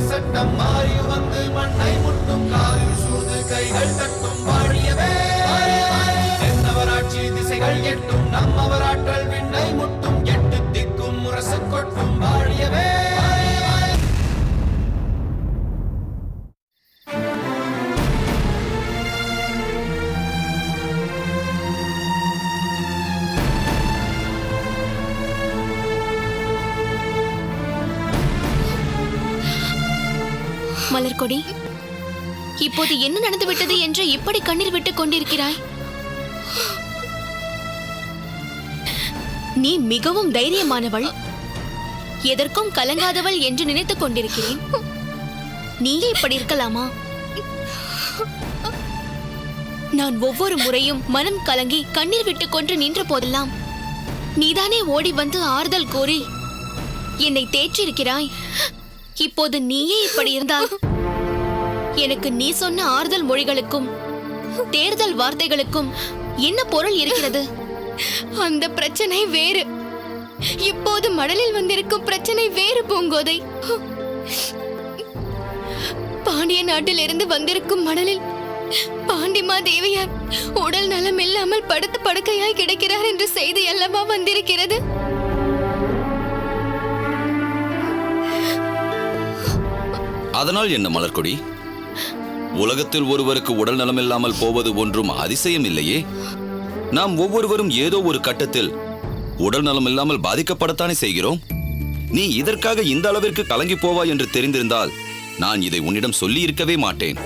சட்டம் மாறி வந்து மண்ணை முட்டும் காலில் சூழ்ந்து கைகள் தட்டும் வாழியவே தென்னவராட்சி திசைகள் எட்டும் நம்மவராற்றல் விண்ணை முட்டும் எட்டு திக்கும் முரசு கொட்டும் வாழியவே. மலர்கொடி, இப்போது என்ன நடந்துவிட்டது என்று இப்படி கண்ணீர் விட்டுக் கொண்டிருக்கிறாய்? நீ மிகவும் தைரியமானவள், எதற்கும் கலங்காதவள் என்று நினைத்துக் கொண்டிருக்கிறேன். நீயே இப்படி இருக்கலாமா? நான் ஒவ்வொரு முறையும் மனம் கலங்கி கண்ணீர் விட்டுக் கொண்டு நின்ற போதெல்லாம் நீதானே ஓடி வந்து ஆறுதல் கூறி என்னை தேற்றிருக்கிறாய். இப்போது நீயே இப்படி இருந்தால் எனக்கு நீ சொன்ன ஆறுதல் மொழிகளுக்கும் தேர்தல் வார்த்தைகளுக்கும் என்ன பொருள் இருக்கிறது? அந்த பிரச்சனை வேறு, இப்போது மடலில் வந்திருக்கும் பிரச்சனை வேறு பூங்கோதை. பாண்டிய நாட்டிலிருந்து வந்திருக்கும் மடலில் பாண்டிமா தேவியார் உடல் நலம் இல்லாமல் படுத்த படுக்கையாய் கிடக்கிறார் என்ற செய்தி அல்லவா வந்திருக்கிறது. அதனால் என்ன மலர்கொடி? உலகத்தில் ஒருவருக்கு உடல் நலமில்லாமல் போவது ஒன்றும் அதிசயம் இல்லையே. நாம் ஒவ்வொருவரும் ஏதோ ஒரு கட்டத்தில் உடல் நலம் இல்லாமல் பாதிக்கப்படத்தானே செய்கிறோம். நீ இதற்காக இந்த அளவிற்கு கலங்கி போவாய் என்று தெரிந்திருந்தால் நான் இதை உன்னிடம் சொல்லி இருக்கவே மாட்டேன்.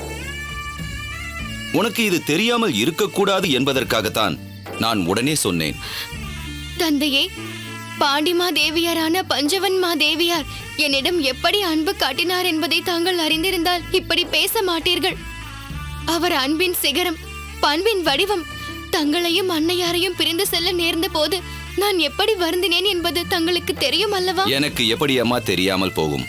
உனக்கு இது தெரியாமல் இருக்கக்கூடாது என்பதற்காகத்தான் நான் உடனே சொன்னேன். தந்தையே, பாண்டிமா தேவியாரான பஞ்சவன்மா தேவியார் என்னிடம் எப்படி அன்பு காட்டினார் என்பதை தாங்கள் அறிந்திருந்தால் இப்படி பேச மாட்டீர்கள். அவர் அன்பின் சிகரம், பண்பின் வடிவம். தங்களையும் அன்னையாரையும் பிரிந்து செல்ல நேர்ந்த போது நான் எப்படி வருந்தினேன் என்பது தங்களுக்கு தெரியும் அல்லவா? எனக்கு எப்படி அம்மா தெரியாமல் போகும்?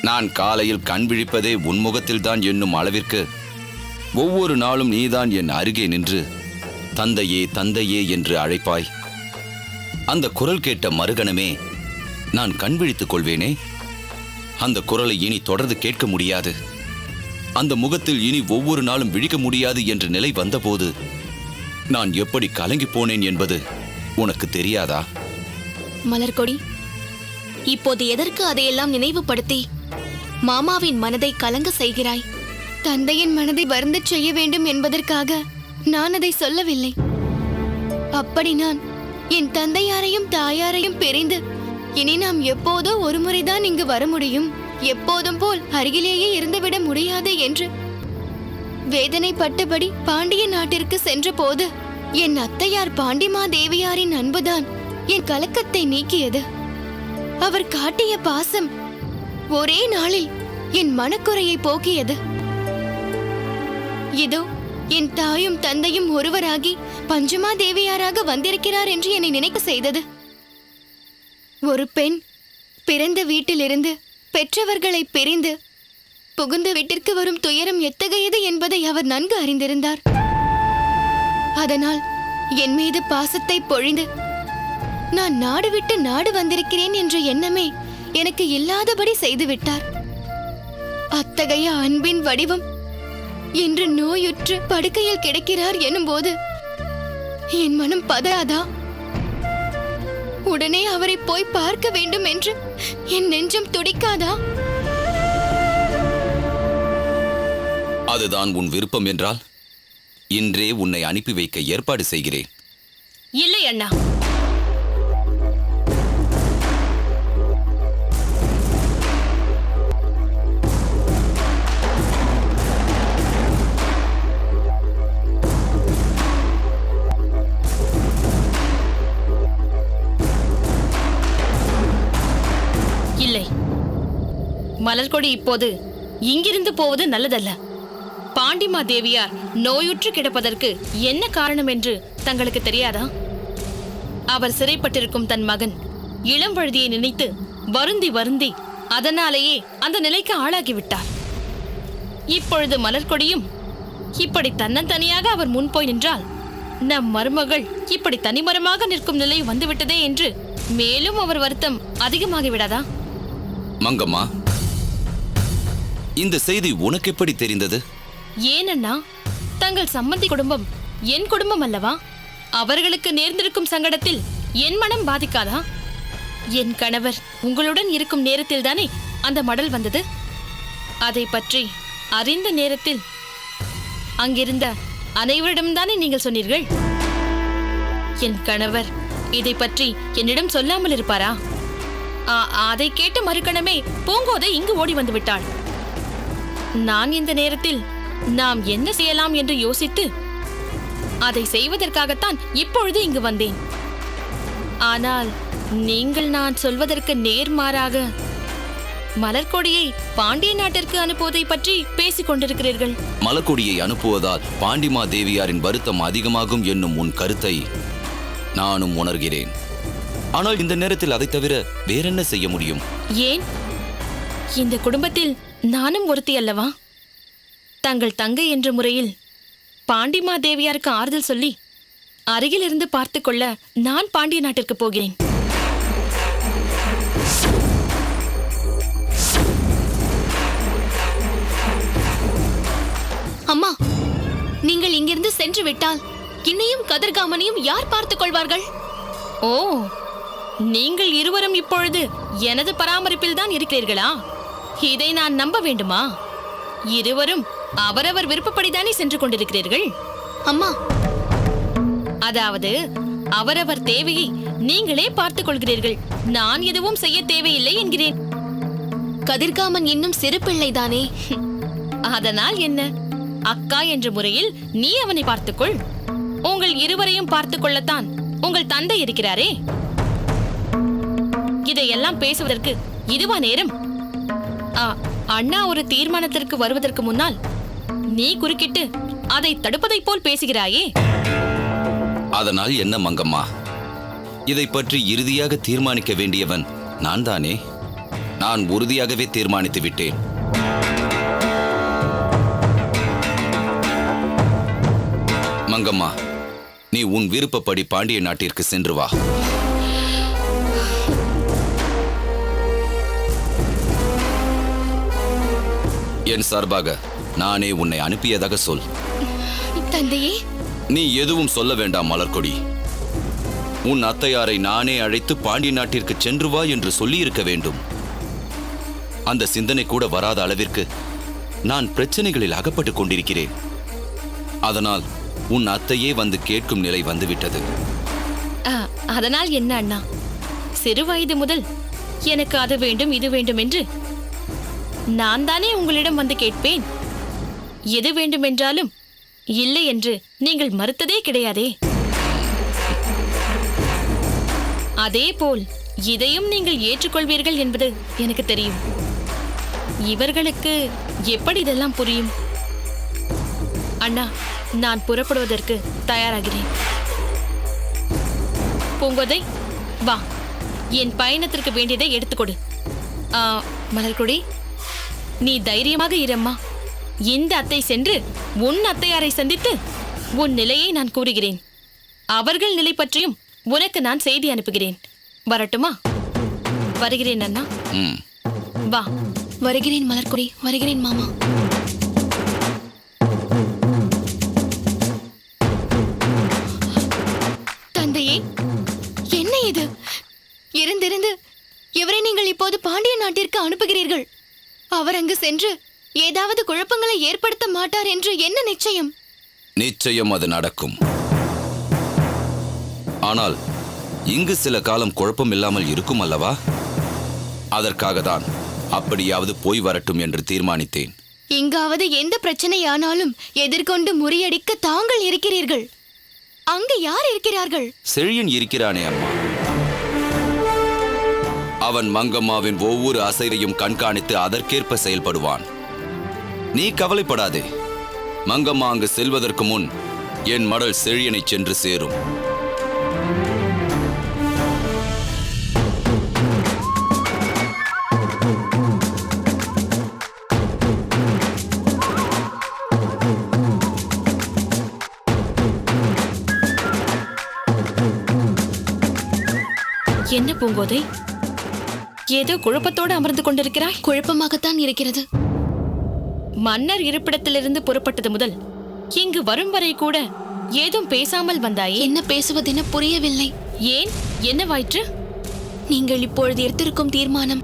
நான் காலையில் கண் விழிப்பதே உன்முகத்தில் தான் என்னும் அளவிற்கு ஒவ்வொரு நாளும் நீதான் என் அருகே நின்று தந்தையே தந்தையே என்று அழைப்பாய். அந்த குரல் கேட்ட மறுகணமே நான் கண் விழித்துக் கொள்வேனே. அந்த குரலை இனி தொடர்ந்து கேட்க முடியாது, அந்த முகத்தில் இனி ஒவ்வொரு நாளும் விழிக்க முடியாது என்ற நிலை வந்தபோது நான் எப்படி கலங்கி போனேன் என்பது உனக்கு தெரியாதா? மலர்கொடி, இப்போது எதற்கு அதையெல்லாம் நினைவுபடுத்தி மாமாவின் மனதை கலங்க செய்கிறாய்? தந்தையின் மனதை வருந்தச் செய்ய வேண்டும் என்பதற்காக நான் அதை சொல்லவில்லை. அப்படி நான் என் தந்தையாரையும் தாயாரையும் பிரிந்து இனி நாம் எப்போதோ ஒரு முறைதான் இங்கு வர முடியும், எப்போதும் போல் அருகிலேயே இருந்துவிட முடியாது என்று வேதனைப்பட்டபடி பாண்டிய நாட்டிற்கு சென்ற போது என் அத்தையார் பாண்டிமா தேவியாரின் அன்புதான் என் கலக்கத்தை நீக்கியது. அவர் காட்டிய பாசம் ஒரே நாளில் என் மனக்குறையை போக்கியது. இதோ என் தாயும் தந்தையும் ஒருவராகி பஞ்சமா தேவியாராக வந்திருக்கிறார் என்று என்னை நினைக்க செய்தது. ஒரு பெண் பிறந்த வீட்டிலிருந்து பெற்றவர்களை பிரிந்து புகுந்த வீட்டிற்கு வரும் துயரம் எத்தகையது என்பதை அவர் நன்கு அறிந்திருந்தார். அதனால் என் மீது பாசத்தை பொழிந்து நான் நாடு விட்டு நாடு வந்திருக்கிறேன் என்ற எண்ணமே எனக்கு இல்லாதபடி செய்துவிட்டார். அத்தகைய அன்பின் வடிவம் இன்று நோயுற்று படுக்கையில் கிடக்கிறார் எனும்போது என் மனம் பதறாதா? உடனே அவரை போய் பார்க்க வேண்டும் என்று என் நெஞ்சம் துடிக்காதா? அதுதான் உன் விருப்பம் என்றால் இன்றே உன்னை அனுப்பி வைக்க ஏற்பாடு செய்கிறேன். இல்லை அண்ணா, இல்லை. மலர்கொடி இப்போது இங்கிருந்து போவது நல்லதல்ல. பாண்டிமா தேவியார் நோயுற்று கிடப்பதற்கு என்ன காரணம் என்று தங்களுக்கு தெரியாதா? அவர் சிறைப்பட்டிருக்கும் தன் மகன் இளம் வழுதியை நினைத்து வருந்தி வருந்தி அதனாலேயே அந்த நிலைக்கு ஆளாகிவிட்டார். இப்பொழுது மலர்கொடியும் இப்படி தன்னந்தனியாக அவர் முன் போய் நின்றால் நம் மருமகள் இப்படி தனிமரமாக நிற்கும் நிலை வந்துவிட்டதே என்று மேலும் அவர் வருத்தம் அதிகமாகிவிடாதா? மங்கம்மா, இந்த செய்தி உனக்கு எப்படி தெரிந்தது? ஏனண்ணா, தங்கள் சம்மந்தி குடும்பம் என் குடும்பம் அல்லவா? அவர்களுக்கு நேர்ந்திருக்கும் சங்கடத்தில் என் மனம் பாதிக்காதா? என் கணவர் உங்களுடன் இருக்கும் நேரத்தில் தானே அந்த மடல் வந்தது. அதை பற்றி அறிந்த நேரத்தில் அங்கிருந்த அனைவரிடம்தானே நீங்கள் சொன்னீர்கள். என் கணவர் இதை பற்றி என்னிடம் சொல்லாமல் இருப்பாரா? அதை கேட்ட மறுகணமே பூங்கோதை இங்கு ஓடி வந்து விட்டாள். நான் இந்த நேரத்தில் நாம் என்ன செய்யலாம் என்று யோசித்து அதை செய்வதற்காகத்தான் இப்பொழுது இங்கு வந்தேன். ஆனால் நீங்கள் நான் சொல்வதற்கு நேர்மாறாக மலர்கொடியை பாண்டிய நாட்டிற்கு அனுப்புவதை பற்றி பேசிக் கொண்டிருக்கிறீர்கள். மலர்கொடியை அனுப்புவதால் பாண்டிமா தேவியாரின் வருத்தம் அதிகமாகும் என்னும் உன் கருத்தை நானும் உணர்கிறேன். ஆனால் இந்த நேரத்தில் அதை தவிர வேறென்ன செய்ய முடியும்? ஏன், இந்த குடும்பத்தில் நானும் ஒருத்தி அல்லவா? தங்கள் தங்கை என்ற முறையில் பாண்டிமா தேவியாருக்கு ஆறுதல் சொல்லி அருகிலிருந்து பார்த்து கொள்ள நான் பாண்டிய நாட்டிற்கு போகிறேன். அம்மா, நீங்கள் இங்கிருந்து சென்று விட்டால் என்னையும் கதிர்காமனையும் யார் பார்த்துக் கொள்வார்கள்? ஓ, நீங்கள் இருவரும் இப்பொழுது எனது பராமரிப்பில் தான் இருக்கிறீர்களா? இதை நான் நம்ப வேண்டுமா? இருவரும் அவரவர் விருப்பப்படிதானே சென்று கொண்டிருக்கிறீர்கள். அம்மா, அதாவது அவரவர் தேவையை நீங்களே பார்த்துக் கொள்கிறீர்கள், நான் எதுவும் செய்ய தேவையில்லை என்கிறேன். கதிர்காமன் இன்னும் சிறு பிள்ளைதானே. அதனால் என்ன? அக்கா என்ற முறையில் நீ அவனை பார்த்துக்கொள். உங்கள் இருவரையும் பார்த்துக் கொள்ளத்தான் உங்கள் தந்தை இருக்கிறாரே. இதையெல்லாம் பேசுவதற்கு இதுவா நேரம்? அண்ணா ஒரு தீர்மானத்திற்கு வருவதற்கு முன்னால் நீ குறுக்கிட்டு அதை தடுப்பதை போல் பேசுகிறாயே. அதனால் என்ன மங்கம்மா? இதை பற்றி இறுதியாக தீர்மானிக்க வேண்டியவன் நான் தானே. நான் உறுதியாகவே தீர்மானித்து விட்டேன். மங்கம்மா, நீ உன் விருப்பப்படி பாண்டிய நாட்டிற்கு சென்று வா. என் சார்பாக நானே உன்னை அனுப்பியதாக சொல். தந்தையே, நீ எதுவும் சொல்ல வேண்டாம் மலர்கொடி. உன் அத்தையாரை நானே அழைத்து பாண்டிய நாட்டிற்கு சென்று வா என்று சொல்லியிருக்க வேண்டும். அந்த சிந்தனை கூட வராத அளவிற்கு நான் பிரச்சனைகளில் அகப்பட்டுக் கொண்டிருக்கிறேன். அதனால் உன் அத்தையே வந்து கேட்கும் நிலை வந்துவிட்டது. அதனால் என்ன அண்ணா? சிறு வயது முதல் எனக்கு அது வேண்டும் இது வேண்டும் என்று நான் தானே உங்களிடம் வந்து கேட்பேன். எது வேண்டுமென்றாலும் இல்லை என்று நீங்கள் மறுத்ததே கிடையாதே. அதேபோல் இதையும் நீங்கள் ஏற்றுக்கொள்வீர்கள் என்பது எனக்கு தெரியும். இவர்களுக்கு எப்படி இதெல்லாம் புரியும்? அண்ணா, நான் புறப்படுவதற்கு தயாராகிறேன். பூங்கோதை, வா, என் பயணத்திற்கு வேண்டியதை எடுத்துக்கொடு. மலர்கொடி, நீ தைரியமாக இரம்மா. இந்த அத்தை சென்று உன் அத்தையாரை சந்தித்து உன் நிலையை நான் கூறுகிறேன். அவர்கள் நிலை பற்றியும் உனக்கு நான் செய்தி அனுப்புகிறேன். வரட்டுமா? வருகிறேன் அண்ணா. வா. வருகிறேன் மலர்கொடி, வருகிறேன் மாமா. தந்தையே, என்ன இது? இருந்திருந்து இவரை நீங்கள் இப்போது பாண்டிய நாட்டிற்கு அனுப்புகிறீர்கள். அவர் அங்கு சென்று ஏதாவது குழப்பங்களை ஏற்படுத்த மாட்டார் என்று என்ன நிச்சயம்? நிச்சயம் அது நடக்கும். ஆனால் இங்கு சில காலம் குழப்பம் இல்லாமல் இருக்கும் அல்லவா? அதற்காக தான் அப்படியாவது போய் வரட்டும் என்று தீர்மானித்தேன். இங்காவது எந்த பிரச்சனையானாலும் எதிர்கொண்டு முறியடிக்க தாங்கள் இருக்கிறீர்கள். அங்கு யார் இருக்கிறார்கள்? செழியன் இருக்கிறானே அம்மா. அவன் மங்கம்மாவின் ஒவ்வொரு அசைவையும் கண்காணித்து அதற்கேற்ப செயல்படுவான். நீ கவலைப்படாதே. மங்கம்மா அங்கு செல்வதற்கு முன் என் மடல் செழியனை சென்று சேரும். என்ன பூங்கோதை, ஏதோ குழப்பத்தோடு அமர்ந்து கொண்டிருக்கிறாய்? குழப்பமாகத்தான் இருக்கிறது. மன்னர் இருப்பிடத்திலிருந்து புறப்பட்டது முதல் இங்கு வரும் வரை கூட ஏதும் பேசாமல் வந்தாயே. என்ன பேசுவதென புரியவில்லை. ஏன், என்னவாயிற்று? நீங்கள் இப்பொழுது எடுத்திருக்கும் தீர்மானம்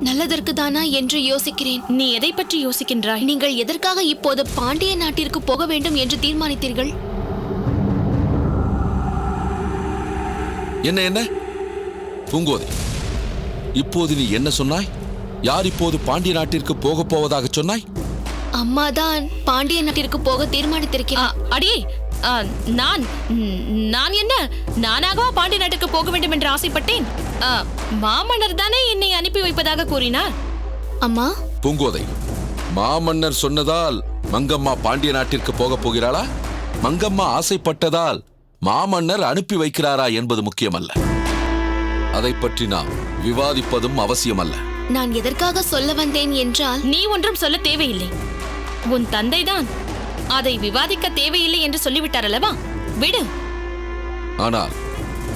நல்லதற்கு தானா என்று யோசிக்கிறேன். நீ எதை பற்றி யோசிக்கின்றாய்? நீங்கள் எதற்காக இப்போது பாண்டிய நாட்டிற்கு போக வேண்டும் என்று தீர்மானித்தீர்கள்? என்ன பூங்கோதை, இப்போது நீ என்ன சொன்னாய்? யார் இப்போது பாண்டிய நாட்டிற்கு போக போவதாக சொன்னாய்? அம்மாதான் பாண்டிய நாட்டிற்கு போக தீர்மானித்திருக்கிறார். அடியே, நான் என்ன நானாகவா பாண்டிய நாட்டுக்கு போக வேண்டும் என்று ஆசைப்பட்டேன்? மாமன்னர் தானே என்னை அனுப்பி வைப்பதாக கூறினார். அம்மா, பூங்கோதை, மாமன்னர் சொன்னதால் மங்கம்மா பாண்டிய நாட்டிற்கு போக போகிறாளா? மங்கம்மா ஆசைப்பட்டதால் மாமன்னர் அனுப்பி வைக்கிறாரா என்பது முக்கியமல்ல. அதை பற்றி நாம் விவாதிப்பதும் அவசியமல்ல. நான் எதற்காக சொல்ல வந்தேன் என்றால், நீ ஒன்றும் சொல்ல தேவையில்லை. உன் தந்தைதான் அதை விவாதிக்க தேவையில்லை என்று சொல்லிவிட்டார் அல்லவா? விடு. ஆனால்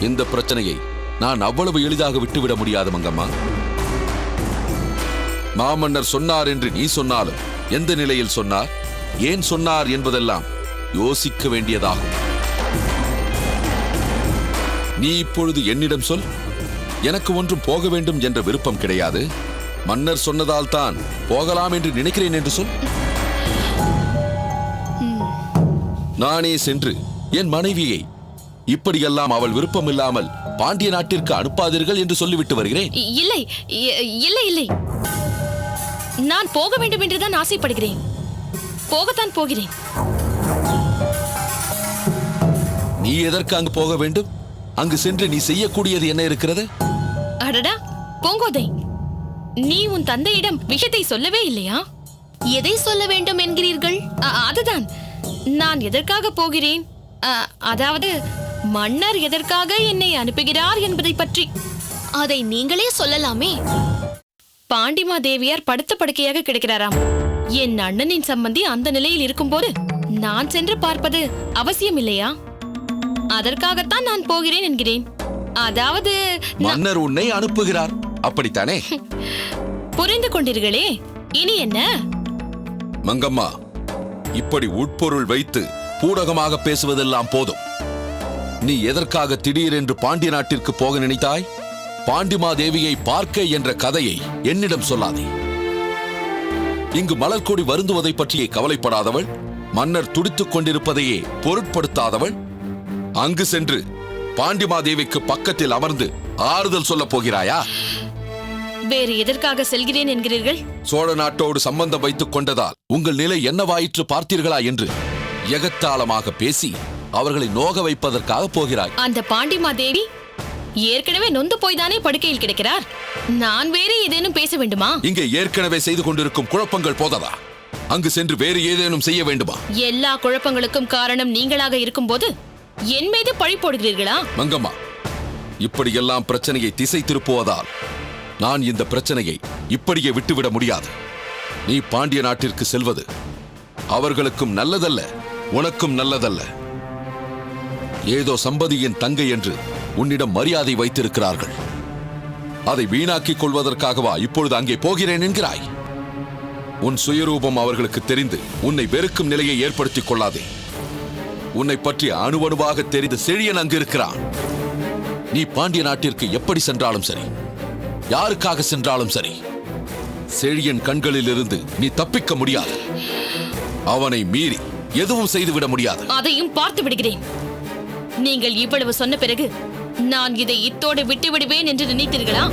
இந்த பிரச்சனையை நான் அவ்வளவு எளிதாக விட்டுவிட முடியாது மங்கம்மா. மாமன்னர் சொன்னார் என்று நீ சொன்னாலும் எந்த நிலையில் சொன்னார், ஏன் சொன்னார் என்பதெல்லாம் யோசிக்க வேண்டியதாகும். நீ இப்பொழுது என்னிடம் சொல். எனக்கு ஒன்றும் போக வேண்டும் என்ற விருப்பம் கிடையாது. மன்னர் சொன்னதால் தான் போகலாம் என்று நினைக்கிறேன் என்று சொல். நானே சென்று என் மனைவியை இப்படியெல்லாம் அவள் விருப்பம் இல்லாமல் பாண்டிய நாட்டிற்கு அனுப்பாதீர்கள் என்று சொல்லிவிட்டு வருகிறேன். இல்லை இல்லை இல்லை, நான் போக வேண்டும் என்றுதான் ஆசைப்படுகிறேன். போகத்தான் போகிறேன். நீ எதற்கு அங்கு போக வேண்டும்? அங்கு சென்று நீ செய்யக்கூடியது என்ன இருக்கிறது? அடடா பூங்கோதை, நீ உன் தந்தையிடம் விஷயத்தை சொல்லவே இல்லையா? எதை சொல்ல வேண்டும் என்கிறீர்கள்? அதுதான், நான் எதற்காக போகிறேன், அதாவது மன்னர் எதற்காக என்னை அனுப்புகிறார் என்பதை பற்றி. அதை நீங்களே சொல்லலாமே. பாண்டிமா தேவியார் படுத்த படுக்கையாக கிடக்கிறாராம். என் அண்ணனின் சம்பந்தி அந்த நிலையில் இருக்கும்போது நான் சென்று பார்ப்பது அவசியம் இல்லையா? அதற்காகத்தான் நான் போகிறேன் என்கிறேன். அதாவது மன்னர் உன்னை அனுப்புகிறார், அப்படித்தானே? புரிந்து கொண்டீர்களே. இனி என்ன? மங்கம்மா, இப்படி உட்பொருள் வைத்து பூடகமாக பேசுவதெல்லாம் போதும். நீ எதற்காக திடீரென்று பாண்டிய நாட்டிற்கு போக நினைத்தாய்? பாண்டிமா தேவியை பார்க்க என்ற கதையை என்னிடம் சொல்லாதே. இங்கு மலர்கொடி வருந்துவதை பற்றியே கவலைப்படாதவள், மன்னர் துடித்துக் கொண்டிருப்பதையே பொருட்படுத்தாதவள், அங்கு சென்று பாண்டிமா தேவிக்கு பக்கத்தில் அமர்ந்து ஆறுதல் சொல்ல போகிறாயா? வேறு எதற்காக செல்கிறேன் என்கிறீர்கள்? சோழ நாட்டோடு சம்பந்தம் வைத்துக் கொண்டதால் உங்கள் நிலை என்னவாயிற்று பார்த்தீர்களா என்று எகத்தாளமாக பேசி அவர்களை நோக வைப்பதற்காக போகிறாய். அந்த பாண்டிமா தேவி ஏற்கனவே நொந்து போய்தானே படுக்கையில் கிடக்கிறார். நான் வேறு ஏதேனும் பேச வேண்டுமா? இங்கே ஏற்கனவே செய்து கொண்டிருக்கும் குழப்பங்கள் போததா? அங்கு சென்று வேறு ஏதேனும் செய்ய வேண்டுமா? எல்லா குழப்பங்களுக்கும் காரணம் நீங்களாக இருக்கும்போது என் மீது பழி போடுகிறீர்களா? மங்கம்மா, இப்படியெல்லாம் பிரச்சனையை திசை திருப்புவதால் நான் இந்த பிரச்சனையை இப்படியே விட்டுவிட முடியாது. நீ பாண்டிய நாட்டிற்கு செல்வது அவர்களுக்கும் நல்லதல்ல, உனக்கும் நல்லதல்ல. ஏதோ சம்பதியின் தங்கை என்று உன்னிடம் மரியாதை வைத்திருக்கிறார்கள். அதை வீணாக்கிக் கொள்வதற்காகவா இப்பொழுது அங்கே போகிறேன் என்கிறாய்? உன் சுயரூபம் அவர்களுக்கு தெரிந்து உன்னை வெறுக்கும் நிலையை ஏற்படுத்திக் கொள்ளாதே. உன்னை பற்றி அணுவணுவாக தெரிந்து செழியன் அங்கு இருக்கிறான். நீ பாண்டிய நாட்டிற்கு எப்படி சென்றாலும் சரி, யாருக்காக சென்றாலும் சரி, செழியன் கண்களில் இருந்து நீ தப்பிக்க முடியாது. அவனை மீறி எதுவும் செய்துவிட முடியாது. அதையும் பார்த்து விடுகிறேன். நீங்கள் இவ்வளவு சொன்ன பிறகு நான் இதை இத்தோடு விட்டு விடுவேன் என்று நினைத்தீர்களா?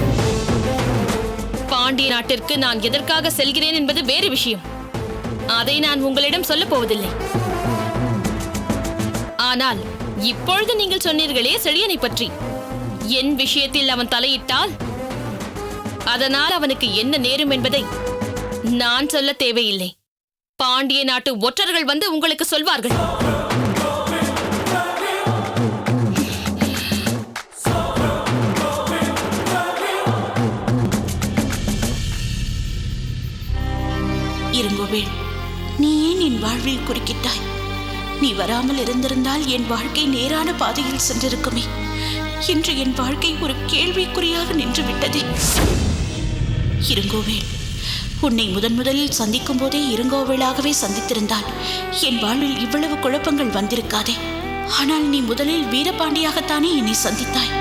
பாண்டிய நாட்டிற்கு நான் எதற்காக செல்கிறேன் என்பது வேறு விஷயம். அதை நான் உங்களிடம் சொல்லப் போவதில்லை. ஆனால் இப்பொழுது நீங்கள் சொன்னீர்களே செழியனை பற்றி, என் விஷயத்தில் அவன் தலையிட்டால் அதனால் அவனுக்கு என்ன நேரும் என்பதை நான் சொல்ல தேவையில்லை. பாண்டிய நாட்டு ஒற்றர்கள் வந்து உங்களுக்கு சொல்வார்கள். இருங்கோவேள், நீ ஏன் என் வாழ்வில் குறுக்கிட்டாய்? நீ வராமல் இருந்திருந்தால் என் வாழ்க்கை நேரான பாதையில் சென்றிருக்குமே. இன்று என் வாழ்க்கை ஒரு கேள்விக்குறியாக நின்று விட்டதே. இருங்கோவேள், உன்னை முதலில் சந்திக்கும் போதே இருங்கோவிலாகவே சந்தித்திருந்தால் என் வாழ்வில் இவ்வளவு குழப்பங்கள் வந்திருக்காதே. ஆனால் நீ முதலில் வீரபாண்டியாகத்தானே என்னை சந்தித்தாய்.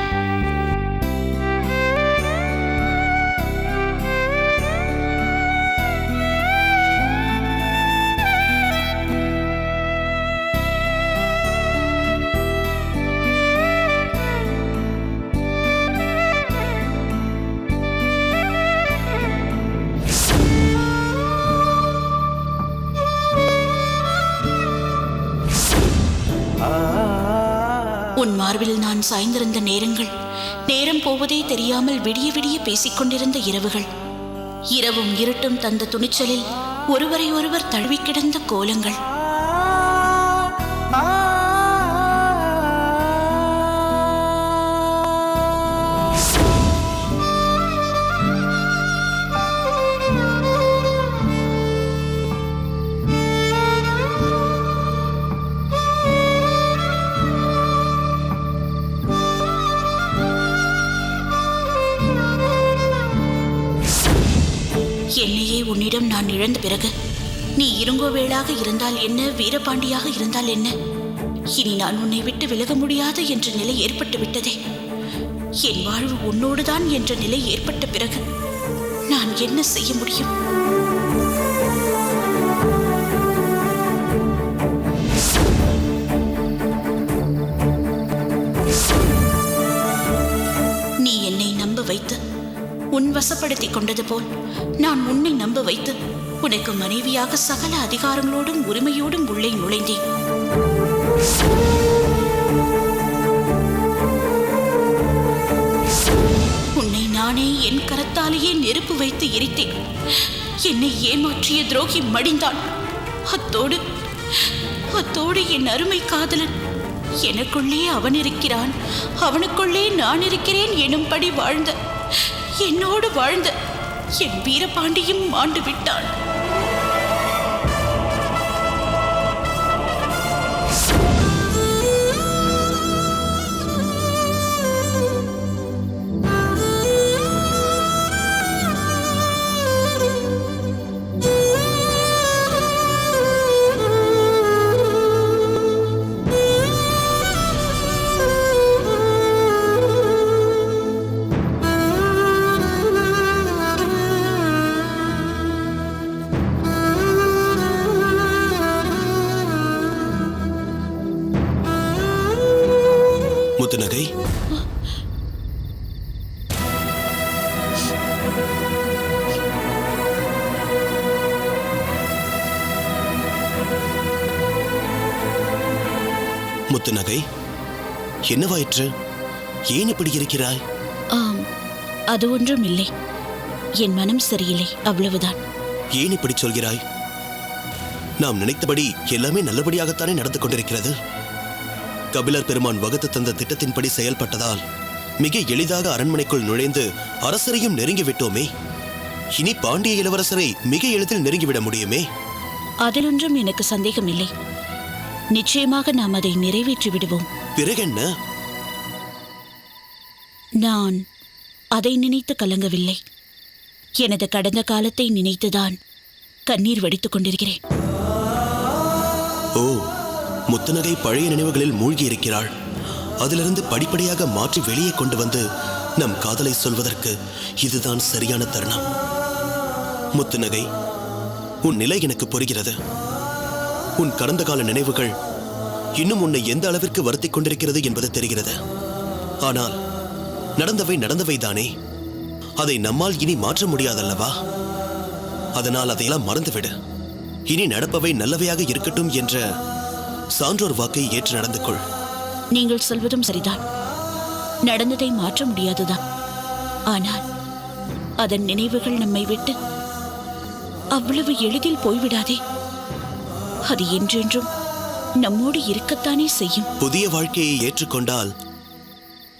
உன் மார்பில் நான் சாய்ந்திருந்த நேரம் போவதே தெரியாமல் விடிய விடிய பேசிக்கொண்டிருந்த இரவுகள், இரவும் இருட்டும் தந்த துணிச்சலில் ஒருவரை ஒருவர் தழுவி கிடந்த கோலங்கள். என்னையே உன்னிடம் நான் இழந்த பிறகு நீ இருங்கோவேளாக இருந்தால் என்ன, வீரபாண்டியாக இருந்தால் என்ன, இனி நான் உன்னை விட்டு விலக முடியாது என்ற நிலை ஏற்பட்டு விட்டதே. என் வாழ்வு உன்னோடுதான் என்ற நிலை ஏற்பட்ட பிறகு நான் என்ன செய்ய முடியும்? நீ என்னை நம்ப வைத்து உன் வசப்படுத்தி கொண்டது போல் நான் உன்னை நம்ப வைத்து உனக்கு மனைவியாக சகல அதிகாரங்களோடும் உரிமையோடும் உள்ளே நுழைந்தேன். உன்னை நானே என் கரத்தாலேயே நெருப்பு வைத்து எரித்தேன். என்னை ஏமாற்றிய துரோகி மடிந்தான். அத்தோடு என் அருமை காதலன் எனக்குள்ளே அவன் இருக்கிறான், அவனுக்குள்ளே நான் இருக்கிறேன் எனும்படி என்னோடு வாழ்ந்த என் வீரபாண்டியும் மாண்டு விட்டான். முத்துநகை, முத்துநகை, என்னவாயிற்று? ஏன் இப்படி இருக்கிறாய்? ஆம், அது ஒன்றும் இல்லை. என் மனம் சரியில்லை, அவ்வளவுதான். ஏன் இப்படி சொல்கிறாய்? நாம் நினைத்தபடி எல்லாமே நல்லபடியாகத்தானே நடந்து கொண்டிருக்கிறது. கபிலர் பெருமான் வகுத்து தந்த திட்டத்தின்படி செயல்பட்டதால் மிக எளிதாக அரண்மனைக்குள் நுழைந்து அரசரையும் நெருங்கிவிட்டோமே. இனி பாண்டிய இளவரசரை மிக எளிதில் நெருங்கிவிட முடியுமே. அதிலொன்றும் எனக்கு சந்தேகம் இல்லை. நிச்சயமாக நாம் அதை நிறைவேற்றி விடுவோம். பிறகென்ன? நான் அதை நினைத்து கலங்கவில்லை. எனது கடந்த காலத்தை நினைத்துதான் கண்ணீர் வடித்துக் கொண்டிருக்கிறேன். ஓ, முத்துநகை பழைய நினைவுகளில் மூழ்கி இருக்கிறாள். அதிலிருந்து படிப்படியாக மாற்றி வெளியே கொண்டு வந்து நம் காதலை சொல்வதற்கு இதுதான் சரியான தருணம். முத்துநகை, உன் நிலை எனக்கு புரிகிறது. உன் கடந்த கால நினைவுகள் இன்னும் உன்னை எந்த அளவிற்கு வருத்திக் கொண்டிருக்கிறது என்பது தெரிகிறது. ஆனால் நடந்தவை தானே. அதை நம்மால் இனி மாற்ற முடியாதல்லவா? அதனால் அதையெல்லாம் மறந்துவிடு. இனி நடப்பவை நல்லவையாக இருக்கட்டும் என்ற சான்றோர் வாக்கை ஏற்று நடந்து கொள். நீங்கள் சொல்வதும் சரிதான். நடந்ததை மாற்ற முடியாதுதான். ஆனால் அதன் நினைவுகள் நம்மை விட்டு அவ்வளவு எளிதில் போய்விடாதே. அது என்றென்றும் நம்மோடு இருக்கத்தானே செய்யும். புதிய வாழ்க்கையை ஏற்றுக்கொண்டால்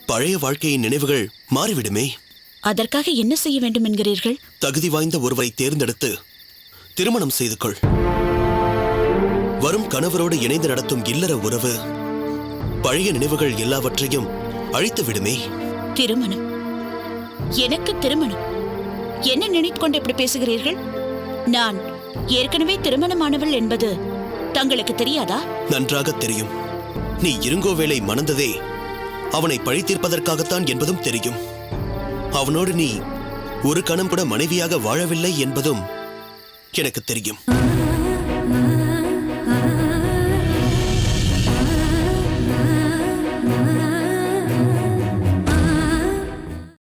பழைய வாழ்க்கையின் நினைவுகள் மாறிவிடுமே. அதற்காக என்ன செய்ய வேண்டும் என்கிறீர்கள்? தகுதி வாய்ந்த ஒருவரை தேர்ந்தெடுத்து திருமணம் செய்து கொள். வரும் கணவரோடு இணைந்து நடத்தும் இல்லற உறவு பழைய நினைவுகள் எல்லாவற்றையும் அழித்து விடுமே. திருமணம்? எனக்கு திருமணம்? என்ன நினைத்து கொண்டு எப்படி பேசுகிறீர்கள்? நான் ஏற்கனவே திருமணமானவள் என்பது தங்களுக்கு தெரியாதா? நன்றாக தெரியும். நீ இருங்கோவேளை மணந்ததே அவனை பழி தீர்ப்பதற்காகத்தான் என்பதும் தெரியும். அவனோடு நீ ஒரு கணம் கூட மனைவியாக வாழவில்லை என்பதும் எனக்கு தெரியும்.